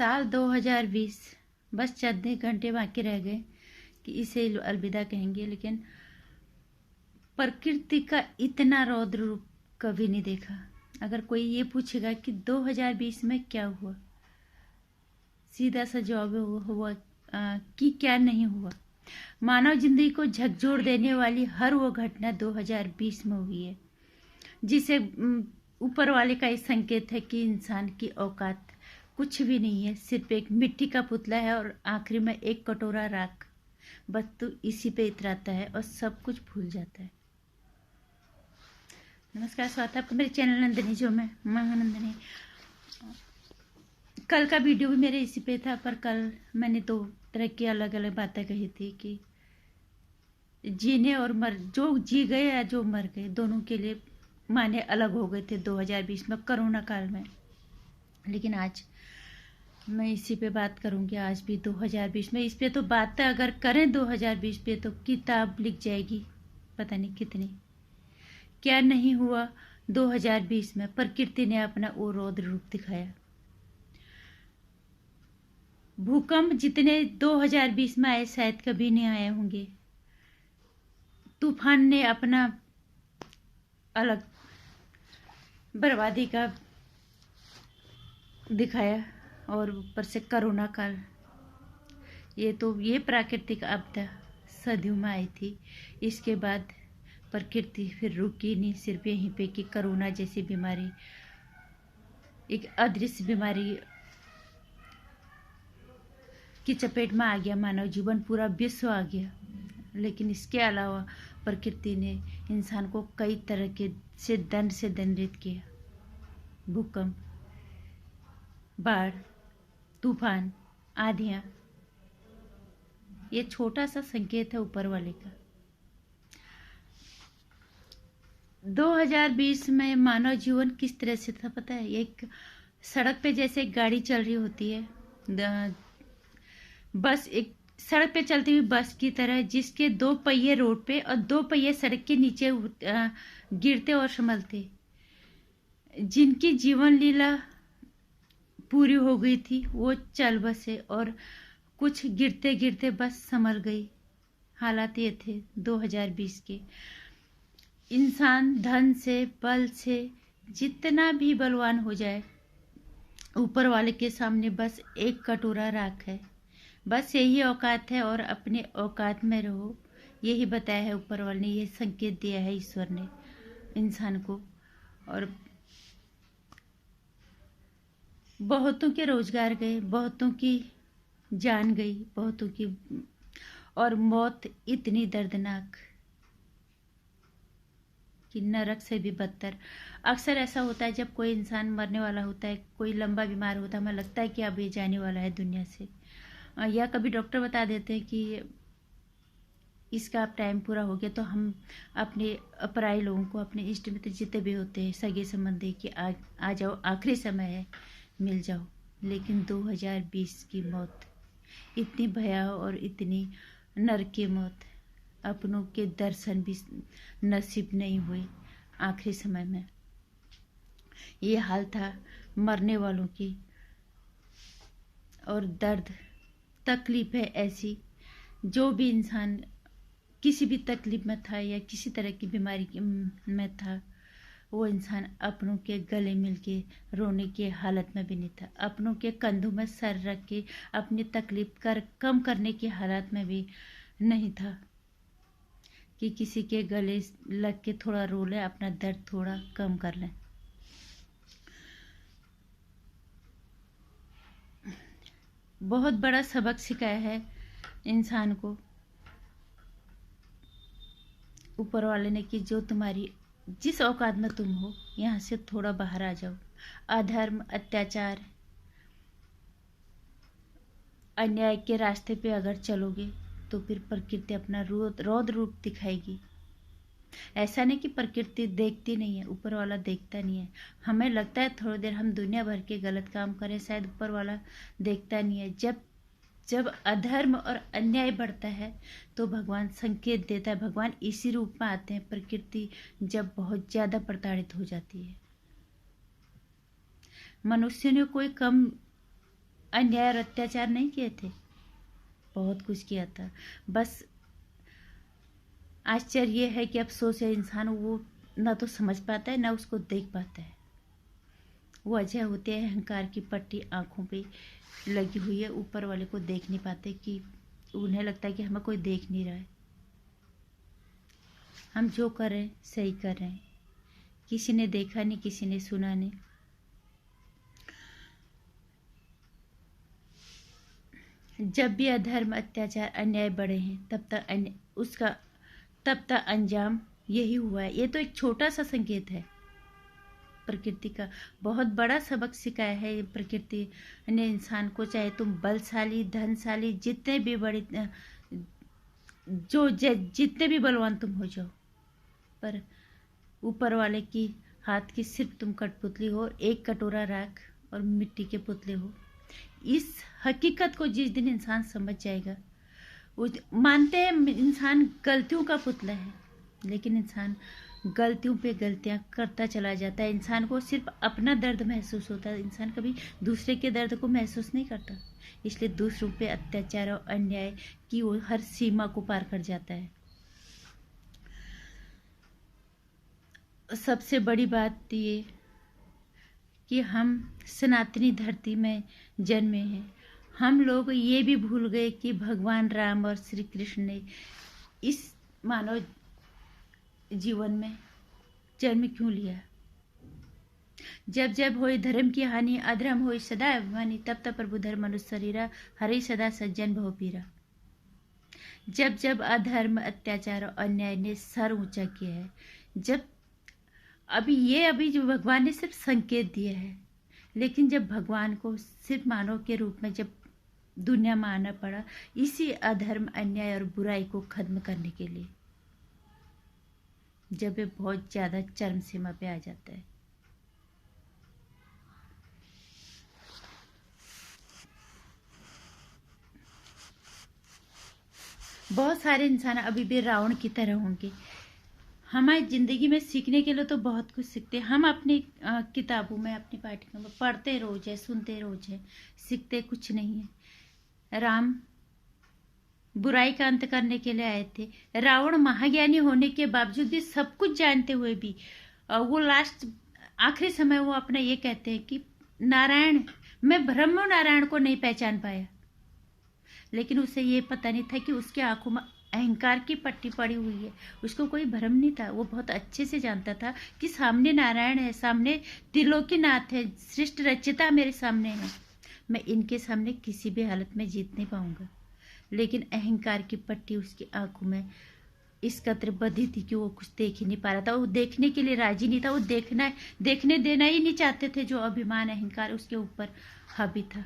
साल 2020 बस चंद घंटे बाकी रह गए कि इसे अलविदा कहेंगे, लेकिन प्रकृति का इतना रौद्र रूप कभी नहीं देखा। अगर कोई ये पूछेगा कि 2020 में क्या हुआ, सीधा सा जवाब हुआ कि क्या नहीं हुआ। मानव जिंदगी को झकझोर देने वाली हर वो घटना 2020 में हुई है, जिसे ऊपर वाले का एक संकेत है कि इंसान की औकात कुछ भी नहीं है, सिर्फ एक मिट्टी का पुतला है और आखिरी में एक कटोरा राख। बस तो इसी पे इतराता है और सब कुछ भूल जाता है। नमस्कार, स्वागत है आपका मेरे चैनल नंदिनी जो मैं नंदिनी। कल का वीडियो भी मेरे इसी पे था, पर कल मैंने दो तरह की अलग अलग बातें कही थी कि जीने और मर, जो जी गए या जो मर गए, दोनों के लिए माने अलग हो गए थे 2020 में कोरोना काल में। लेकिन आज मैं इसी पे बात करूंगी। आज भी 2020 में इस पे तो बात अगर करें 2020 पे तो किताब लिख जाएगी, पता नहीं कितनी। क्या नहीं हुआ 2020 में। प्रकृति ने अपना वो रौद्र रूप दिखाया। भूकंप जितने 2020 में आए शायद कभी नहीं आए होंगे। तूफान ने अपना अलग बर्बादी का दिखाया, और ऊपर से कोरोना काल। ये प्राकृतिक आपदा सदियों में आई थी। इसके बाद प्रकृति फिर रुकी नहीं, सिर्फ यहीं पे कि कोरोना जैसी बीमारी, एक अदृश्य बीमारी की चपेट में आ गया मानव जीवन, पूरा विश्व आ गया। लेकिन इसके अलावा प्रकृति ने इंसान को कई तरह के से दंडित किया। भूकंप, बाढ़, तूफान, आंधियां, ये छोटा सा संकेत है ऊपर वाले का। 2020 में मानव जीवन किस तरह से था पता है? एक सड़क पे जैसे एक गाड़ी चल रही होती है, बस एक सड़क पे चलती हुई बस की तरह, जिसके दो पहिए रोड पे और दो पहिए सड़क के नीचे गिरते और संभलते, जिनकी जीवन लीला पूरी हो गई थी, वो चल बसे और कुछ गिरते गिरते बस संभल गई। हालात ये थे 2020 के। इंसान धन से, बल से जितना भी बलवान हो जाए, ऊपर वाले के सामने बस एक कटोरा राख है। बस यही औकात है और अपने औकात में रहो, यही बताया है ऊपर वाले ने, ये संकेत दिया है ईश्वर ने इंसान को। और बहुतों के रोजगार गए, बहुतों की जान गई, बहुतों की, और मौत इतनी दर्दनाक कि नरक से भी बदतर। अक्सर ऐसा होता है जब कोई इंसान मरने वाला होता है, कोई लंबा बीमार होता है, हमें लगता है कि अब ये जाने वाला है दुनिया से, या कभी डॉक्टर बता देते हैं कि इसका अब टाइम पूरा हो गया, तो हम अपने पराये लोगों को, अपने इष्ट मित्र जितने भी होते हैं, सगे संबंधी, कि आ जाओ, आखिरी समय है, मिल जाओ। लेकिन 2020 की मौत इतनी भयावह और इतनी नरक की मौत, अपनों के दर्शन भी नसीब नहीं हुए आखिरी समय में। ये हाल था मरने वालों की। और दर्द, तकलीफ है ऐसी, जो भी इंसान किसी भी तकलीफ में था या किसी तरह की बीमारी में था, वो इंसान अपनों के गले मिल के रोने की हालत में भी नहीं था, अपनों के कंधों में सर रख के अपनी तकलीफ कम करने की हालत में भी नहीं था, कि किसी के गले लग के थोड़ा रो ले, अपना दर्द थोड़ा कम कर लें। बहुत बड़ा सबक सिखाया है इंसान को ऊपर वाले ने, कि जो तुम्हारी जिस औकात में तुम हो, यहाँ से थोड़ा बाहर आ जाओ। अधर्म, अत्याचार, अन्याय के रास्ते पे अगर चलोगे तो फिर प्रकृति अपना रौद्र रूप दिखाएगी। ऐसा नहीं कि प्रकृति देखती नहीं है, ऊपर वाला देखता नहीं है। हमें लगता है थोड़ी देर हम दुनिया भर के गलत काम करें, शायद ऊपर वाला देखता नहीं है। जब अधर्म और अन्याय बढ़ता है तो भगवान संकेत देता है, भगवान इसी रूप में आते हैं। प्रकृति जब बहुत ज्यादा प्रताड़ित हो जाती है, मनुष्य ने कोई कम अन्याय और अत्याचार नहीं किए थे, बहुत कुछ किया था। बस आश्चर्य ये है कि अफसोस है इंसान वो ना तो समझ पाता है ना उसको देख पाता है। वो अजय होते हैं, अहंकार की पट्टी आंखों पे लगी हुई है, ऊपर वाले को देख नहीं पाते, कि उन्हें लगता है कि हमें कोई देख नहीं रहा है, हम जो कर रहे हैं सही कर रहे हैं, किसी ने देखा नहीं, किसी ने सुना नहीं। जब भी अधर्म अत्याचार अन्याय बढ़े हैं तब तक अंजाम यही हुआ है। ये तो एक छोटा सा संकेत है प्रकृति का, बहुत बड़ा सबक सिखाया है ये प्रकृति ने इंसान को। चाहे तुम बलशाली, धनशाली, जितने भी बड़े जितने भी बलवान तुम हो जाओ, पर ऊपर वाले की हाथ की सिर्फ तुम कठपुतली हो, एक कटोरा राख और मिट्टी के पुतले हो। इस हकीकत को जिस दिन इंसान समझ जाएगा, मानते हैं इंसान गलतियों का पुतला है, लेकिन इंसान गलतियों पे गलतियां करता चला जाता है। इंसान को सिर्फ अपना दर्द महसूस होता है, इंसान कभी दूसरे के दर्द को महसूस नहीं करता। इसलिए दूसरों पे अत्याचार और अन्याय की वो हर सीमा को पार कर जाता है। सबसे बड़ी बात ये कि हम सनातनी धरती में जन्मे हैं। हम लोग ये भी भूल गए कि भगवान राम और श्री कृष्ण ने इस मानव जीवन में जन्म क्यों लिया। जब जब होई धर्म की हानि, अधर्म होई सदा अभिमानी, तब तब प्रभु धर्म मनुष्य शरीरा, हरि सदा सज्जन भव पीरा। जब जब अधर्म अत्याचार और अन्याय ने सर ऊंचा किया है, जब अभी जो भगवान ने सिर्फ संकेत दिया है, लेकिन जब भगवान को सिर्फ मानव के रूप में जब दुनिया में आना पड़ा, इसी अधर्म अन्याय और बुराई को खत्म करने के लिए, जब ये बहुत ज्यादा चरम सीमा पे आ जाता है। बहुत सारे इंसान अभी भी रावण की तरह होंगे। हमारी ज़िंदगी में सीखने के लिए तो बहुत कुछ सीखते हैं। हम अपनी किताबों में, अपनी पाठ्यक्रम में पढ़ते रोज है, सुनते रोज है, सीखते कुछ नहीं है। राम बुराई का अंत करने के लिए आए थे। रावण महाज्ञानी होने के बावजूद भी, सब कुछ जानते हुए भी, वो लास्ट आखिरी समय वो अपना ये कहते हैं कि नारायण, मैं ब्रह्म नारायण को नहीं पहचान पाया। लेकिन उसे ये पता नहीं था कि उसके आंखों में अहंकार की पट्टी पड़ी हुई है। उसको कोई भ्रम नहीं था, वो बहुत अच्छे से जानता था कि सामने नारायण है, सामने त्रिलोकीनाथ है, सृष्टि रचयिता मेरे सामने है, मैं इनके सामने किसी भी हालत में जीत नहीं पाऊंगा। लेकिन अहंकार की पट्टी उसकी आंखों में इस कदर बधी थी कि वो कुछ देख ही नहीं पा रहा था। वो देखने के लिए राजी नहीं था, वो देखने देना ही नहीं चाहते थे। जो अभिमान अहंकार उसके ऊपर हावी था,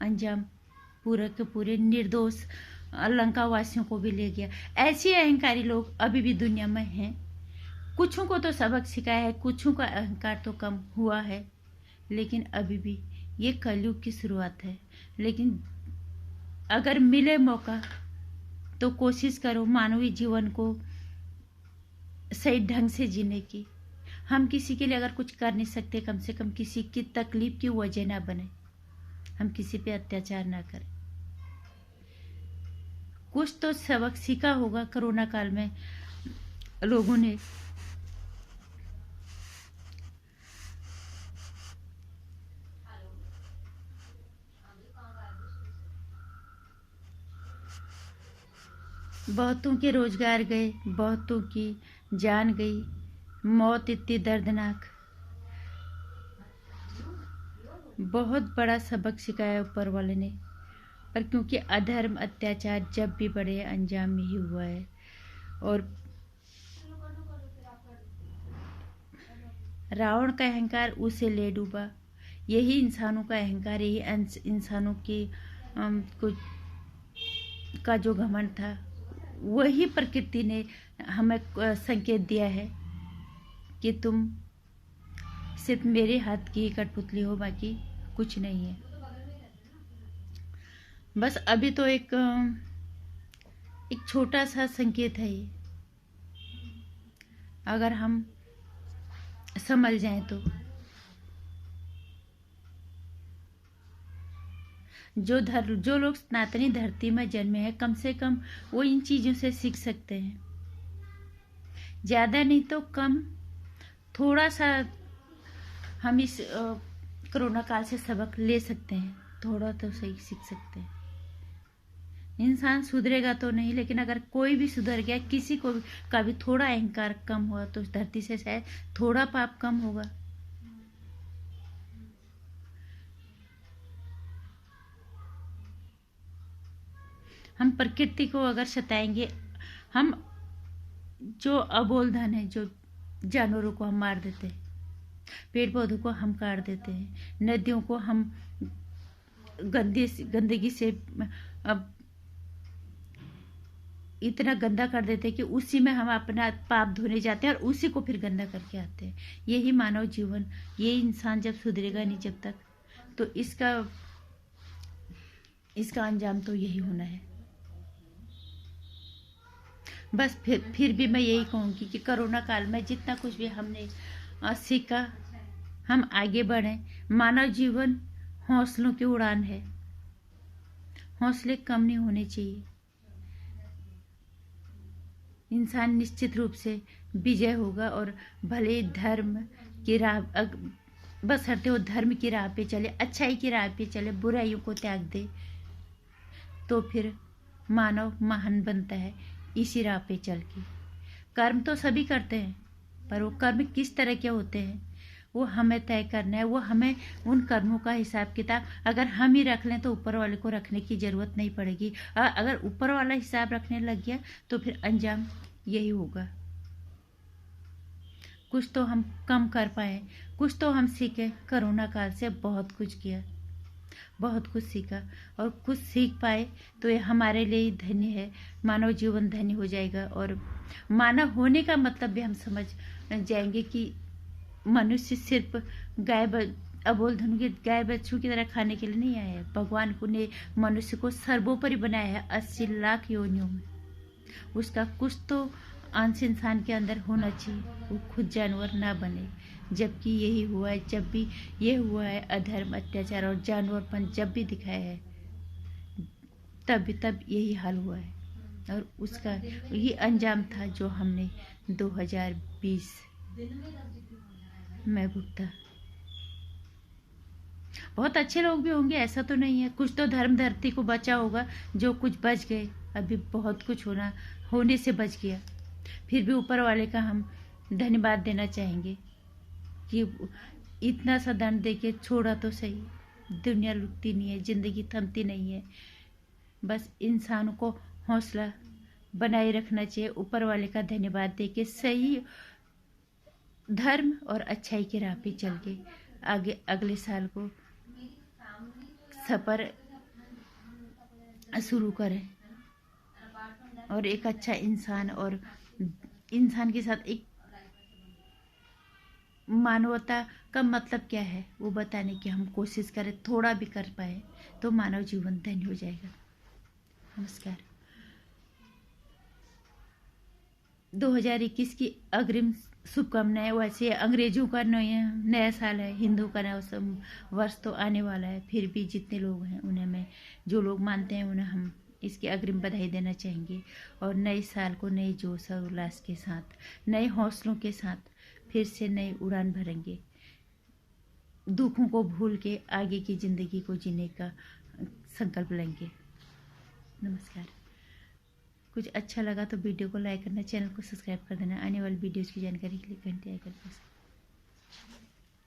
अंजाम पूरे के पूरे निर्दोष लंका वासियों को भी ले गया। ऐसे अहंकारी लोग अभी भी दुनिया में हैं। कुछों को तो सबक सिखाया है, कुछों का अहंकार तो कम हुआ है, लेकिन अभी भी ये कलयुग की शुरुआत है। लेकिन अगर मिले मौका तो कोशिश करो मानवीय जीवन को सही ढंग से जीने की। हम किसी के लिए अगर कुछ कर नहीं सकते, कम से कम किसी की तकलीफ की वजह ना बने, हम किसी पे अत्याचार ना करें। कुछ तो सबक सीखा होगा कोरोना काल में लोगों ने। बहुतों के रोजगार गए, बहुतों की जान गई, मौत इतनी दर्दनाक। बहुत बड़ा सबक सिखाया ऊपर वाले ने, पर क्योंकि अधर्म अत्याचार जब भी बढ़े, अंजाम यही हुआ है। और रावण का अहंकार उसे ले डूबा। यही इंसानों का अहंकार, यही इंसानों की का जो घमंड था, वही प्रकृति ने हमें संकेत दिया है कि तुम सिर्फ मेरे हाथ की कठपुतली हो, बाकी कुछ नहीं है। बस अभी तो एक छोटा सा संकेत है ये, अगर हम समझ जाएं तो। जो लोग सनातनी धरती में जन्मे हैं, कम से कम वो इन चीज़ों से सीख सकते हैं। ज़्यादा नहीं तो कम, थोड़ा सा हम इस कोरोना काल से सबक ले सकते हैं, थोड़ा तो सही सीख सकते हैं। इंसान सुधरेगा तो नहीं, लेकिन अगर कोई भी सुधर गया, किसी को का भी थोड़ा अहंकार कम हुआ, तो इस धरती से शायद थोड़ा पाप कम होगा। हम प्रकृति को अगर सताएंगे, हम जो अबोल धन है, जो जानवरों को हम मार देते हैं, पेड़ पौधों को हम काट देते हैं, नदियों को हम गंदगी से अब इतना गंदा कर देते हैं कि उसी में हम अपना पाप धोने जाते हैं और उसी को फिर गंदा करके आते हैं। यही मानव जीवन, ये इंसान जब सुधरेगा नहीं जब तक, तो इसका अंजाम तो यही होना है। बस फिर भी मैं यही कहूँगी कि कोरोना काल में जितना कुछ भी हमने सीखा, हम आगे बढ़ें। मानव जीवन हौसलों की उड़ान है, हौसले कम नहीं होने चाहिए। इंसान निश्चित रूप से विजय होगा, और भले धर्म की राह बशर्ते वो धर्म की राह पे चले, अच्छाई की राह पे चले, बुराइयों को त्याग दे, तो फिर मानव महान बनता है इसी राह पे चल के। कर्म तो सभी करते हैं, पर वो कर्म किस तरह के होते हैं वो हमें तय करना है। वो हमें उन कर्मों का हिसाब किताब अगर हम ही रख लें तो ऊपर वाले को रखने की ज़रूरत नहीं पड़ेगी। अगर ऊपर वाला हिसाब रखने लग गया तो फिर अंजाम यही होगा। कुछ तो हम कम कर पाए, कुछ तो हम सीखे। कोरोना काल से बहुत कुछ किया, बहुत कुछ सीखा, और कुछ सीख पाए तो ये हमारे लिए धन्य है। मानव जीवन धन्य हो जाएगा, और मानव होने का मतलब भी हम समझ जाएंगे कि मनुष्य सिर्फ अबोल धन के गाय बच्चों की तरह खाने के लिए नहीं आया है। भगवान को ने मनुष्य को सर्वोपरि बनाया है 80 लाख योनियों में। उसका कुछ तो अंश इंसान के अंदर होना चाहिए, वो खुद जानवर ना बने। जबकि यही हुआ है, जब भी ये हुआ है अधर्म, अत्याचार और जानवरपन जब भी दिखाया है, तब यही हाल हुआ है। और उसका ये अंजाम था जो हमने 2020 में भुगता। बहुत अच्छे लोग भी होंगे, ऐसा तो नहीं है। कुछ तो धर्म धरती को बचा होगा, जो कुछ बच गए। अभी बहुत कुछ होने से बच गया। फिर भी ऊपर वाले का हम धन्यवाद देना चाहेंगे कि इतना सा दंड दे के छोड़ा तो सही। दुनिया रुकती नहीं है, जिंदगी थमती नहीं है। बस इंसानों को हौसला बनाए रखना चाहिए, ऊपर वाले का धन्यवाद दे के सही धर्म और अच्छाई के राह पे चल के आगे अगले साल को सफर शुरू करें, और एक अच्छा इंसान, और इंसान के साथ एक मानवता का मतलब क्या है वो बताने की हम कोशिश करें, थोड़ा भी कर पाए तो मानव जीवन धन्य हो जाएगा। नमस्कार। 2021 की अग्रिम शुभकामनाएं। वैसे अंग्रेजों का नया साल है, हिंदू का नया वर्ष तो आने वाला है। फिर भी जितने लोग हैं उन्हें मैं, जो लोग मानते हैं उन्हें हम इसकी अग्रिम बधाई देना चाहेंगे, और नए साल को नए जोश और उल्लास के साथ, नए हौसलों के साथ फिर से नई उड़ान भरेंगे। दुखों को भूल के आगे की ज़िंदगी को जीने का संकल्प लेंगे। नमस्कार। कुछ अच्छा लगा तो वीडियो को लाइक करना, चैनल को सब्सक्राइब कर देना। आने वाली वीडियोज़ की जानकारी के लिए घंटे आइकन प्रेस